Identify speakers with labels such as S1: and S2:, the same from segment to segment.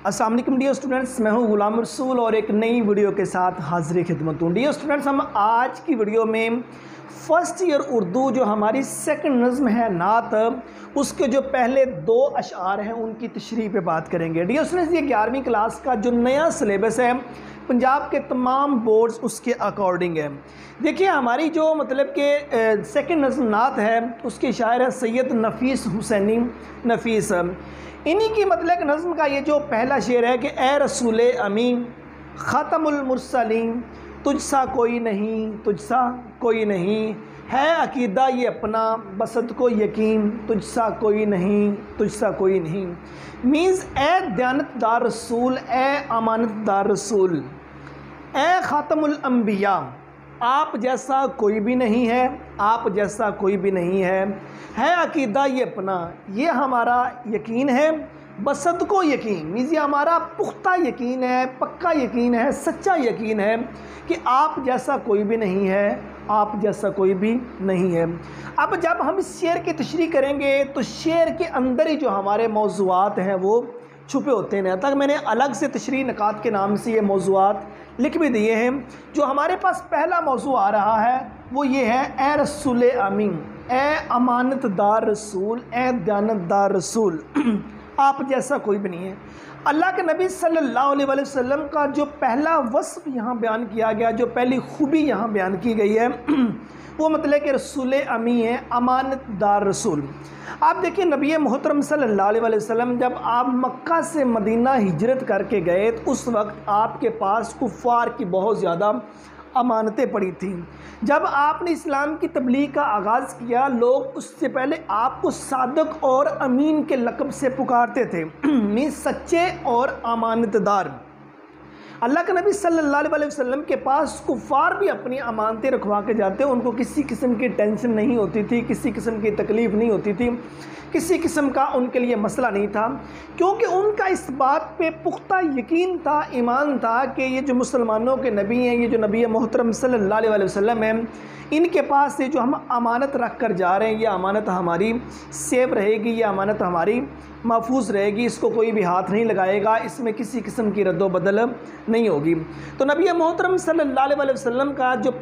S1: अस्सलाम वालेकुम dear students, मैं हूं गुलाम रसूल और एक नई वीडियो के साथ हाजिर खिदमत हूं। डियर स्टूडेंट्स, हम आज की वीडियो में फ़र्स्ट ईयर उर्दू जो हमारी सेकंड नज़्म है नात, उसके जो पहले 2 अशआर हैं उनकी तशरीह पे बात करेंगे। डियर स्टूडेंट्स, ये 11वीं क्लास का जो नया सिलेबस है पंजाब के तमाम बोर्ड्स उसके अकॉर्डिंग है। देखिए, हमारी जो मतलब कि सेकंड नज़्म नात है उसके शायर है सैयद नफ़ीस हुसैनी नफ़ीस। इन्हीं की मतलब नज़्म का ये जो पहला शेर है कि ए रसूल अमीन ख़ातमुल मुरसलीन, तुझसा कोई नहीं, तुझसा कोई नहीं, है अकीदा ये अपना बसत को यकीन, तुझसा कोई नहीं, तुझसा कोई नहीं। मीन्स ए दयानतदार रसूल, ए अमानतदार रसूल, ए ख़ातमुल अंबिया, आप जैसा कोई भी नहीं है, आप जैसा कोई भी नहीं है अकीदा ये अपना, ये हमारा यकीन है, बसत को यकीन मीन्स ये हमारा पुख्ता यकीन है, पक्का यकीन है, सच्चा यकीन है कि आप जैसा कोई भी नहीं है, आप जैसा कोई भी नहीं है। अब जब हम इस शेर की तशरीह करेंगे तो शेर के अंदर ही जो हमारे मौज़ूआत हैं वो छुपे होते हैं। तक मैंने अलग से तशरीह नकात के नाम से ये मौज़ूआत लिख भी दिए हैं। जो हमारे पास पहला मौज़ू आ रहा है वो ये है ए रसूल अमीन, ए अमानतदार रसूल, ए दयानतदार रसूल, आप जैसा कोई भी नहीं है। अल्लाह के नबी सल्लल्लाहु अलैहि वसल्लम का जो पहला वस्फ़ यहाँ बयान किया गया, जो पहली खूबी यहाँ बयान की गई है वो मतलब कि रसूल अमी है, अमानतदार रसूल। आप देखिए, नबी मोहतरम सल्लल्लाहु अलैहि वसल्लम जब आप मक्का से मदीना हिजरत करके गए तो उस वक्त आपके पास कुफ़ार की बहुत ज़्यादा अमानतें पड़ी थी। जब आपने इस्लाम की तबलीग का आगाज़ किया, लोग उससे पहले आपको सादक और अमीन के लक़ब से पुकारते थे, मीन्स सच्चे और अमानतदार। अल्लाह के नबी सल्लल्लाहु अलैहि वसल्लम के पास कुफ़ार भी अपनी अमानतें रखवा के जाते, उनको किसी किस्म की टेंशन नहीं होती थी, किसी किस्म की तकलीफ़ नहीं होती थी, किसी किस्म का उनके लिए मसला नहीं था, क्योंकि उनका इस बात पे पुख्ता यकीन था, ईमान था कि ये जो मुसलमानों के नबी हैं, ये जो नबी मोहतरम सल्लल्लाहु अलैहि वसल्लम हैं, इनके पास से जो हम अमानत रख कर जा रहे हैं ये अमानत हमारी सेफ रहेगी, ये अमानत हमारी महफूज रहेगी, इसको कोई भी हाथ नहीं लगाएगा, इसमें किसी किस्म की रद्दोबदल नहीं होगी। तो नबी मोहतरम सल्लल्लाहु अलैहि वसल्लम का जो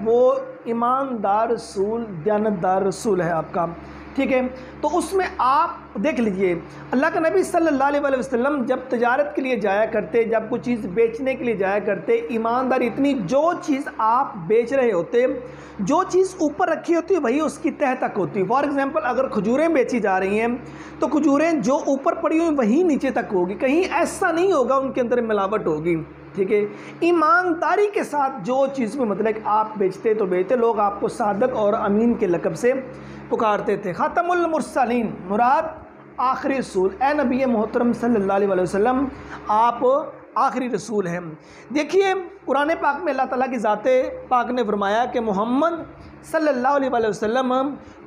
S1: वो ईमानदार रसूल, दयानतदार रसूल है आपका, ठीक है। तो उसमें आप देख लीजिए, अल्लाह के नबी सल्लल्लाहु अलैहि वसल्लम जब तजारत के लिए जाया करते, जब कोई चीज़ बेचने के लिए जाया करते, ईमानदारी इतनी, जो चीज़ आप बेच रहे होते, जो चीज़ ऊपर रखी होती है वही उसकी तह तक होती। फॉर एग्ज़ाम्पल, अगर खजूरें बेची जा रही हैं तो खजूरें जो ऊपर पड़ी हुई वही नीचे तक होगी, कहीं ऐसा नहीं होगा उनके अंदर मिलावट होगी, ठीक है। ईमानदारी के साथ जो चीज़ में मतलब आप बेचते तो बेचते, लोग आपको सादक और अमीन के लक़ब से पुकारते थे। ख़ातमुल मुरसलीन मुराद आखिरी रसूल, ए नबी मोहतरम सल्लल्लाहु अलैहि वसल्लम, आप आखिरी रसूल हैं। देखिए, कुरान पाक में अल्लाह ताला की ज़ाते पाक ने फरमाया कि मोहम्मद सल्लल्लाहु अलैहि वसल्लम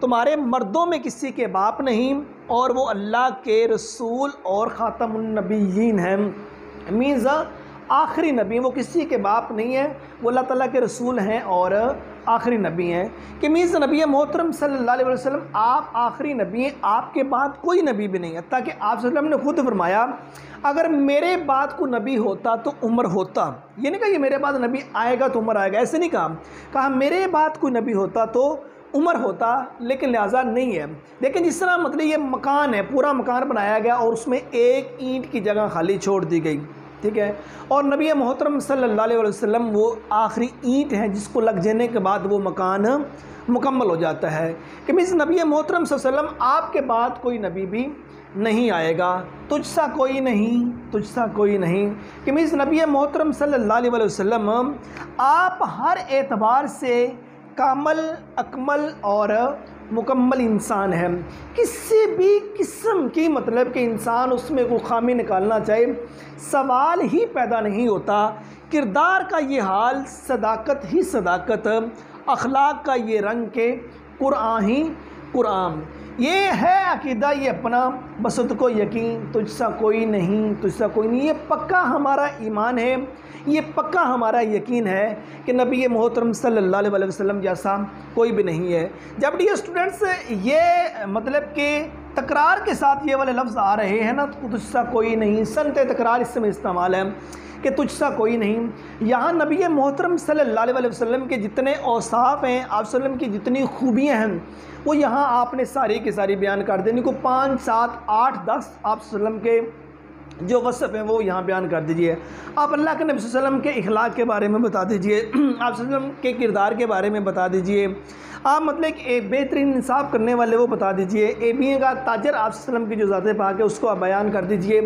S1: तुम्हारे मर्दों में किसी के बाप नहीं और वो अल्लाह के रसूल और ख़ातमुन नबिय्यीन हैं। मीन्स आखिरी नबी, वो किसी के बाप नहीं है, वो अल्लाह ताला के रसूल हैं और आखिरी नबी हैं। कि मीन्स नबी मोहतरम सल्लल्लाहु अलैहि वसल्लम आप आखिरी नबी हैं, आपके बाद कोई नबी भी नहीं है। ताकि आप सल्लल्लाहु अलैहि वसल्लम ने खुद फरमाया, अगर मेरे बाद कोई नबी होता तो उमर होता। ये नहीं कहा कि मेरे बाद नबी आएगा तो उमर आएगा, ऐसे नहीं कहा मेरे बाद कोई नबी होता तो उमर होता, लेकिन लिहाजा नहीं है। लेकिन जिस तरह मतलब ये मकान है, पूरा मकान बनाया गया और उसमें एक ईंट की जगह खाली छोड़ दी गई, ठीक है, और नबी मोहतरम सल्लल्लाहु अलैहि वसल्लम वो आखिरी ईंट है जिसको लग जाने के बाद वो मकान मुकम्मल हो जाता है। कि मीन्स नबी मोहतरम सल्लल्लाहु अलैहि वसल्लम आपके बाद कोई नबी भी नहीं आएगा, तुझसा कोई नहीं, तुझसा कोई नहीं। कि मीन्स नबी मोहतरम सल्लल्लाहु अलैहि वसल्लम आप हर एतबार से कामल, अकमल और मुकम्मल इंसान है। किसी भी किस्म की मतलब कि इंसान उसमें कोई खामी निकालना चाहे सवाल ही पैदा नहीं होता। किरदार का ये हाल, सदाकत ही सदाकत, अखलाक का ये रंग के कुरान ही कुरान, ये है अकीदा ये अपना, बसत को यकीन, तुझसा कोई नहीं, तुझसा कोई नहीं। ये पक्का हमारा ईमान है, ये पक्का हमारा यकीन है कि नबी मोहतरम सल्लल्लाहु अलैहि वसल्लम जैसा कोई भी नहीं है। जब ये स्टूडेंट्स ये मतलब कि तकरार के साथ ये वाले लफ्ज़ आ रहे हैं ना, तो तुझसा कोई नहीं, संत तकरार इस समय इस्तेमाल है कि तुझसा कोई नहीं। यहाँ नबी मोहतरम सल्लल्लाहु अलैहि वसल्लम के जितने औसाफ़ हैं, आप सल्लम की जितनी खूबियाँ हैं, वो यहाँ आपने सारी की सारी बयान कर देनी को 5, 7, 8, 10 आप सल्लम के जो वसफ़ हैं वो यहाँ बयान कर दीजिए। आप अल्लाह के नबी सल्लम के इखलाक के बारे में बता दीजिए, आप सल्लम के किरदार के बारे में बता दीजिए, आप मतलब एक बेहतरीन इंसाफ करने वाले वो बता दीजिए, एबिए का ताजर आप सल्लम की जो ज़ात पाक है उसको आप बयान कर दीजिए।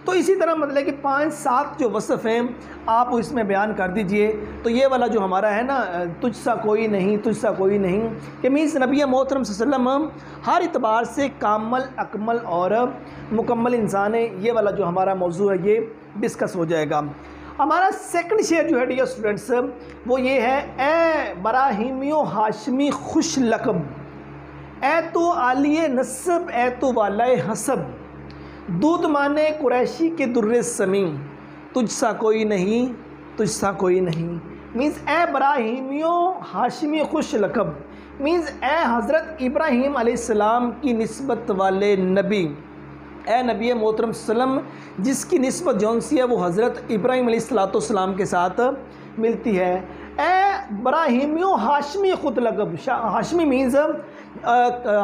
S1: तो इसी तरह मतलब कि 5, 7 जो वसफ़ हैं आप इसमें बयान कर दीजिए। तो ये वाला जो हमारा है ना, तुझसा कोई नहीं, तुझसा कोई नहीं, कि मीन्स नबी मोहतरम सल्लम हर इतबार से कामल, अकमल और मुकम्मल इंसान है। ये वाला जो हमारा मौजू है ये डिस्कस हो जाएगा। हमारा सेकंड शेयर जो है डियर स्टूडेंट्स वो ये है, ए बराहीमियो हाशमी खुश लकब, ए तो आलिए नस्ब, ए तो वालाए हसब, दूध माने कुरैशी के दुर्रे समीम, तुझसा कोई नहीं, तुझसा कोई नहीं। मीन्स ए बराहीमियो हाशमी खुश लकब, मीन्स ए हज़रत इब्राहीम अलैहिस्सलाम की निस्बत वाले नबी, ए नबी मोहतरम सल्लम जिसकी निस्बत जौन सी है वो हज़रत इब्राहीम अलैहिस्सलाम के साथ मिलती है। ए बराहीमियो हाशमी ख़ुद लगब, हाशमी मीन्स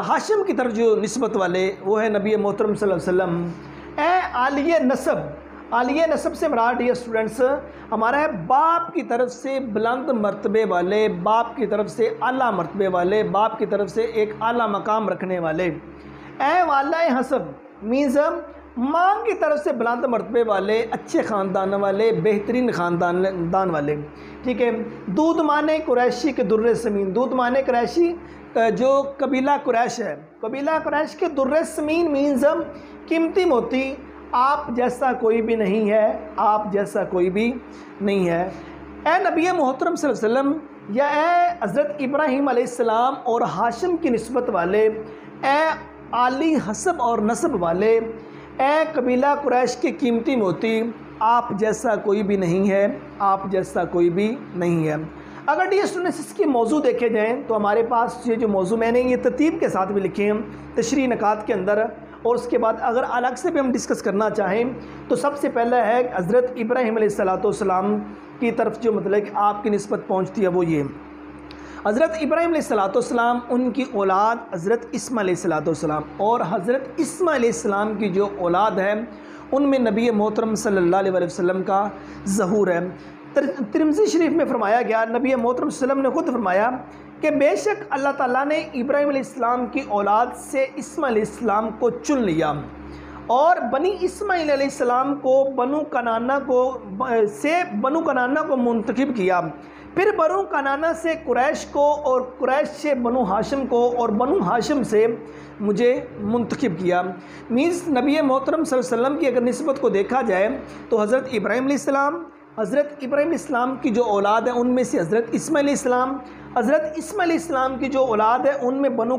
S1: हाशिम की तरफ जो निस्बत वाले वो है नबी मोहतरम सल्लल्लाहु अलैहि वसल्लम। ए आलिय नसब, आलिय नसब से मराद डियर स्टूडेंट्स हमारा है बाप की तरफ से बुलंद मर्तबे वाले, बाप की तरफ से आला मर्तबे वाले, बाप की तरफ से एक आला मकाम रखने वाले। ए वाला हसब मीन्स माँ की तरफ से बुलंद मर्तबे वाले, अच्छे ख़ानदान वाले, बेहतरीन ख़ानदान वाले। ठीक है। दूध माने कुरैशी के दुर्रे समीन, दूध माने कुरैशी जो कबीला कुरैश है, कबीला कुरैश के दुर्रे समीन मीन्स कीमती मोती, आप जैसा कोई भी नहीं है, आप जैसा कोई भी नहीं है। ए नबी मोहतरम सल्लल्लाहु अलैहि वसल्लम या ए हज़रत इब्राहीम अलैहिस्सलाम और हाशिम की निस्बत वाले, ए आली हसब और नसब वाले, ए कबीला कुरैश के कीमती मोती, आप जैसा कोई भी नहीं है, आप जैसा कोई भी नहीं है। अगर डियर स्टूडेंट्स इसके मौजू देखे जाएँ तो हमारे पास ये जो मौजू मैंने ये तरतीब के साथ भी लिखे हैं तशरीह नकात के अंदर, और उसके बाद अगर अलग से भी हम डिस्कस करना चाहें तो सबसे पहला है हज़रत इब्राहीम अलैहिस्सलाम की तरफ जो मतलब कि आपकी निस्बत पहुँचती है वो ये, हज़रत इब्राहीम अलैहिस्सलाम उनकी औलाद हज़रत इस्माईल अलैहिस्सलाम, और हज़रत इस्माईल अलैहिस्सलाम की जो औलाद है उनमें नबी मोहतरम सल्लल्लाहु अलैहि वसल्लम का ज़हूर है। तिरमिज़ी शरीफ में फरमाया गया, नबी मोहतरम सल्लम ने खुद फरमाया कि बेशक अल्लाह ताला ने इब्राहीम अलैहिस्सलाम की औलाद से इस्माईल अलैहिस्सलाम को चुन लिया और बनी इस्माईल अलैहिस्सलाम को बनु कनाना को मुंतखब किया, फिर बनु कनाना से कुरैश को, और कुरैश से बनु हाशिम को, और बनु हाशिम से मुझे मुंतखब किया। मीन्स नबी मोहतरम सल्लल्लाहु अलैहि वसल्लम की अगर निस्बत को देखा जाए तो हज़रत इब्राहीम अलैहिस्सलाम की जो औलाद है उनमें से हज़रत इस्माईल अलैहिस्सलाम, हज़रत इस्माईल अलैहिस्सलाम की जो औलाद है उनमें बनु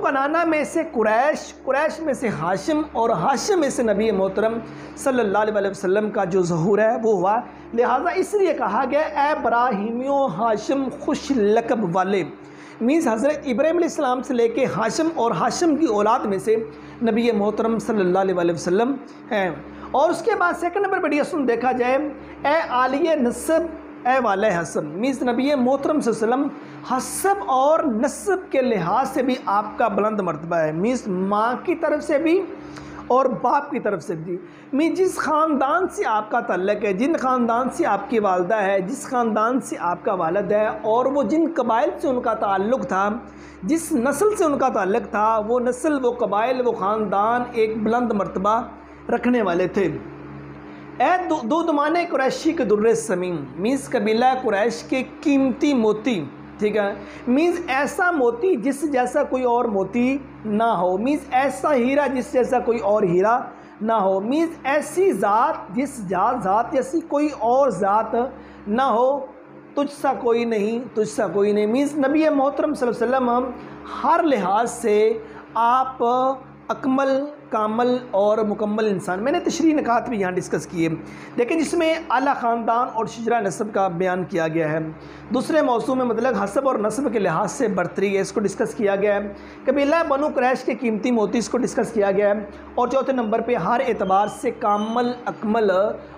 S1: कनाना में से कुरैश, कुरैश में से हाशिम, और हाशिम में से नबी मोहतरम सल्लल्लाहु अलैहि वसल्लम का जो ज़हूर है वो हुआ। लिहाजा इसलिए कहा गया ए बराहीमियो हाशिम खुश लकब वाले, मीन्स हज़रत इब्राहीम अलैहिस्सलाम से लेके हाशिम और हाशिम की औलाद में से नबी मोहतरम सल्लल्लाहु अलैहि वसल्लम हैं। और उसके बाद सेकंड नंबर पर डियर देखा जाए ए आलिय नस्ब, ए वाले हसब, मीन्स नबी मोहतरम सल्लल्लाहु अलैहि वसल्लम हसब और नस्ब के लिहाज से भी आपका बुलंद मर्तबा है, मीन्स माँ की तरफ से भी और बाप की तरफ से भी। मीन्स जिस ख़ानदान से आपका ताल्लुक़ है, जिन ख़ानदान से आपकी वालदा है, जिस ख़ानदान से आपका वालिद है, और वो जिन कबाइल से उनका ताल्लुक़ था, जिस नस्ल से उनका ताल्लुक़ था, वो नस्ल, वो कबाइल, वो ख़ानदान एक बुलंद मर्तबा रखने वाले थे। ए दूध माने कुरैशी के दुर्रे समीम, मीन्स कबीला कुरैश के कीमती मोती। ठीक है। मीन्स ऐसा मोती जिस जैसा कोई और मोती ना हो, मीन्स ऐसा हीरा जिस जैसा कोई और हीरा ना हो, मीन्स ऐसी ज़ात जिस ज़ात जैसी कोई और ज़ात ना हो, तुझसा कोई नहीं, तुझसा कोई नहीं। मीन्स नबी मोहतरम सल्लल्लाहु अलैहि वसल्लम हर लिहाज से आप अकमल कामल और मुकम्मल इंसान, मैंने तशरीह निकात भी यहाँ डिस्कस किए, लेकिन जिसमें आला ख़ानदान और शजरा नस्ब का बयान किया गया है। दूसरे मौसू में मतलब हसब और नस्ब के लिहाज से बरतरी है, इसको डिस्कस किया गया है। कबीला बनु क्रैश के कीमती मोती, इसको डिस्कस किया गया है। और चौथे नंबर पर हर एतबार से कामल, अकमल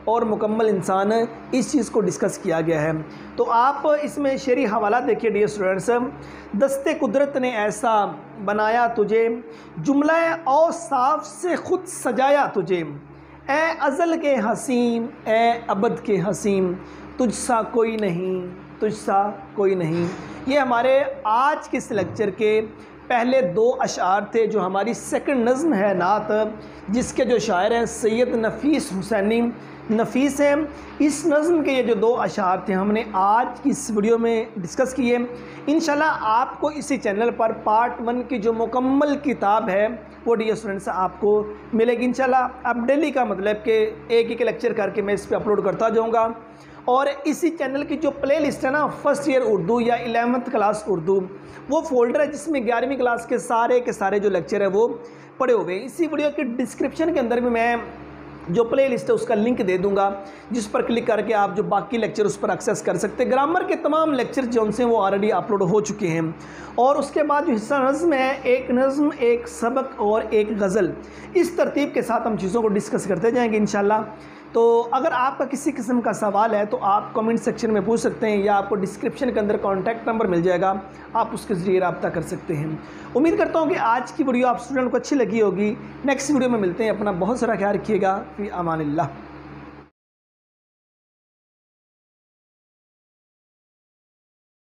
S1: और मुकम्मल इंसान, इस चीज़ को डिस्कस किया गया है। तो आप इसमें शेरी हवाला देखिए डियर स्टूडेंट्स। दस्ते कुदरत ने ऐसा बनाया तुझे, जुमला औसाफ से खुद सजाया तुझे, ए अज़ल के हसीन, ए अबद के हसीन, तुझसा कोई नहीं, तुझसा कोई नहीं। ये हमारे आज के इस लेक्चर के पहले 2 अशार थे, जो हमारी सेकंड नज़्म है नात, जिसके जो शायर हैं सैयद नफ़ीस हुसैनी नफ़ीस हैं। इस नज़्म के ये जो 2 अशार थे हमने आज की इस वीडियो में डिस्कस किए। इंशाल्लाह आपको इसी चैनल पर पार्ट 1 की जो मुकम्मल किताब है वो डियर स्टूडेंट्स आपको मिलेगी इंशाल्लाह। अब डेली का मतलब कि एक लेक्चर करके मैं इस पर अपलोड करता जाऊँगा। और इसी चैनल की जो प्ले लिस्ट है ना, फर्स्ट ईयर उर्दू या 11th क्लास उर्दू, वो फोल्डर है जिसमें 11वीं क्लास के सारे जो लेक्चर है वो पड़े हुए हैं। इसी वीडियो के डिस्क्रिप्शन के अंदर भी मैं जो प्ले लिस्ट है उसका लिंक दे दूंगा, जिस पर क्लिक करके आप जो बाकी लेक्चर उस पर एक्सेस कर सकते हैं। ग्रामर के तमाम लेक्चर जो उनसे वो ऑलरेडी अपलोड हो चुके हैं। और उसके बाद जो हिस्सा नज़्म है, एक नज़्म, एक सबक और एक गज़ल, इस तरतीब के साथ हम चीज़ों को डिस्कस करते जाएंगे इंशाल्लाह। तो अगर आपका किसी किस्म का सवाल है तो आप कमेंट सेक्शन में पूछ सकते हैं, या आपको डिस्क्रिप्शन के अंदर कॉन्टैक्ट नंबर मिल जाएगा, आप उसके ज़रिए रब्ता कर सकते हैं। उम्मीद करता हूँ कि आज की वीडियो आप स्टूडेंट को अच्छी लगी होगी। नेक्स्ट वीडियो में मिलते हैं। अपना बहुत सारा ख्याल रखिएगा। फ़ी अमानिल्लाह।